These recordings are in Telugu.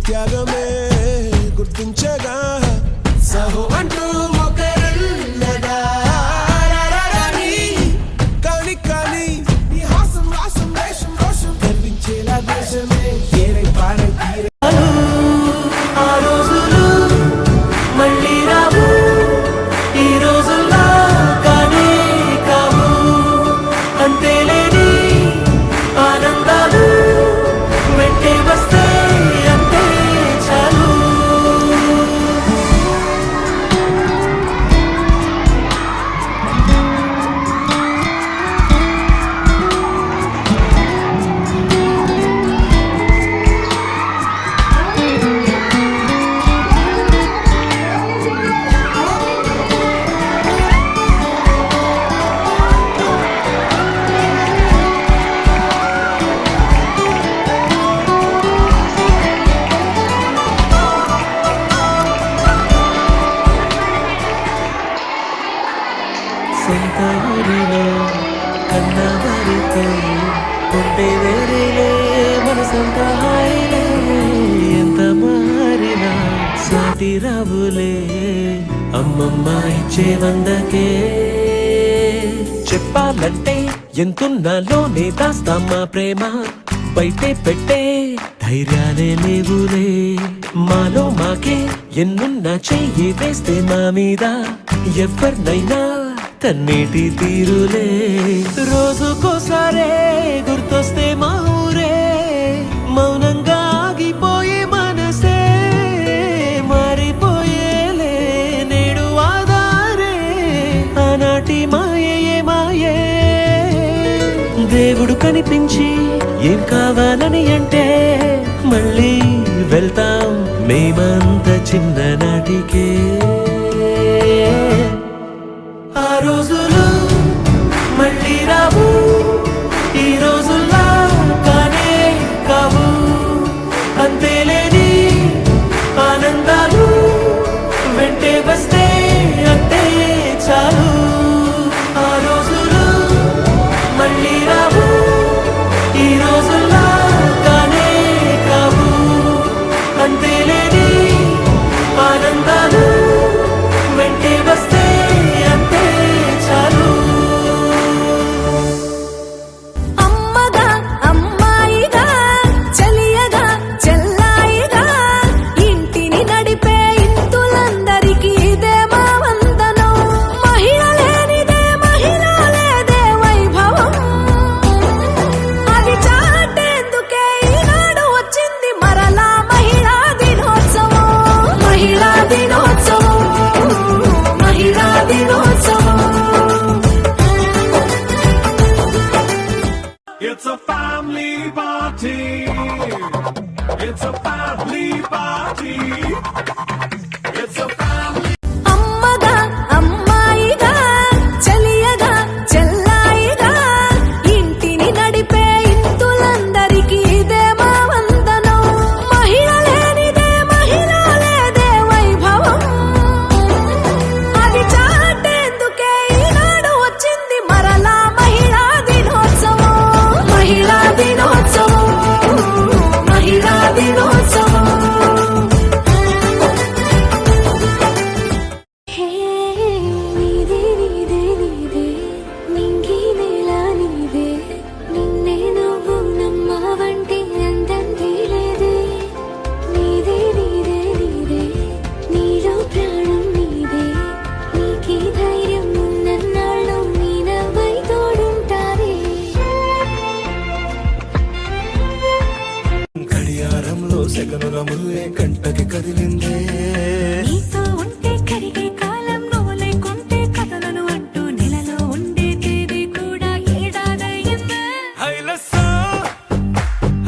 త్యాగమే గుర్తించగా సహో అంటూ ఒకరున్నదా కానీ కానీ నీ హాసం రాసం వేషం రోషం కనిపించేలా దేశమే ఏరై పారై తీరే ఆ రోజులు మళ్ళీ రావు ఈ రోజుల్లా కానే కావు అంతేలేని ఆనందాలు వెంటే వస్తే అంతే చాలు సొంత ఊరిలో కన్నవారితో ఉంటే వేరేలే మన సొంత హాయిలే ఎంత మారినా సాటి రావులే అమ్మమ్మ ఇచ్చే వందకే చెప్పాలంటే ఎంతున్నాలోనే దాస్తామా ప్రేమ బయటే పెట్టే ధైర్యాలే లేవులే మాలో మాకే ఎన్నున్నా చెయ్యి వేస్తే మా మీద ఎవరినైనా తన్నేటి తీరులే రోజుకోసారే గుర్తొస్తే మా ఊరే మౌనంగా ఆగిపోయే మనసే మారిపోయేలే నేడు ఆధారే ఆనాటి మాయే మాయే దేవుడు కనిపించి ఏం కావాలని అంటే మళ్ళీ వెళ్తాం మేమంత చిన్ననాటికే ఆ రోజులు మళ్ళీ రావు ఈ రోజుల్లా కానే కావు అంతేలేని ఆనందాలు వెంటే వస్తే అంతే చాలు ఆ రోజులు మళ్ళీ రావు ఈ రోజుల్లా కానే కావు అంతేలేని ఆనందాలు వెంటే వస్తే It's a family party. It's a family party. It's a family. అమ్మగా అమ్మాయిగా చెలియగా చెల్లాయిగా ఇంటిని నడిపే ఇంతులందరికీ ఇదే మా వందనం మహిళ లేనిదే మహిళ లేదే వైభవం అది చాటేందుకే ఈనాడు వచ్చింది మరలా మహిళా దినోత్సవం మహిళా దినోత్సవం మహిళా దినోత్సవం సెకనుల ముల్లే కంటకి కదిలిందే నీతో ఉంటే కరిగే కాలం నువ్వు లేకుంటే కథలను అంటూ నెలలో ఉండే తేదీ కూడా ఏడాదయ్యిందే హైలెస్సా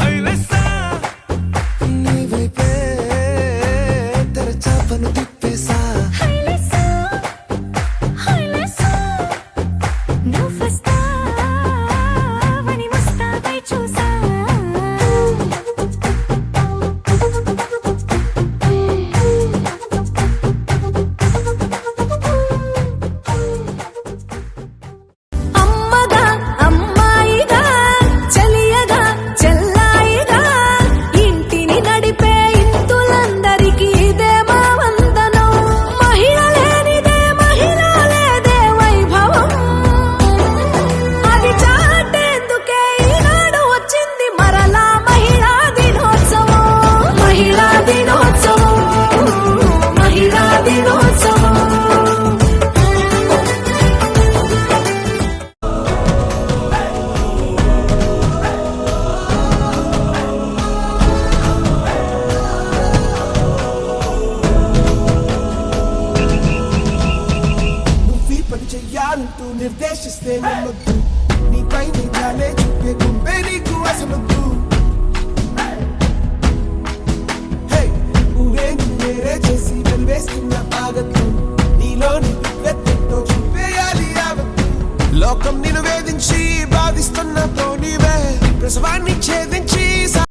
హైలెస్సా నీ వైపే తెరచాపను తిప్పేసా హైలెస్సా హైలెస్సా నువ్వు వస్తావని ముస్తాబై చూసా ఇంటిని నడిపే ఇంతు ఆలోచిస్తే నమ్మద్దు నీపై నిజాలే చూపే గుంపే నీకు అసమద్దు ఊహే వేరే చేసి వెలివేస్తున్న ఆగద్దు నీలోని వెత్తెంతో చూపేయాలి యావత్తు లోకం నిన్ను వేధించి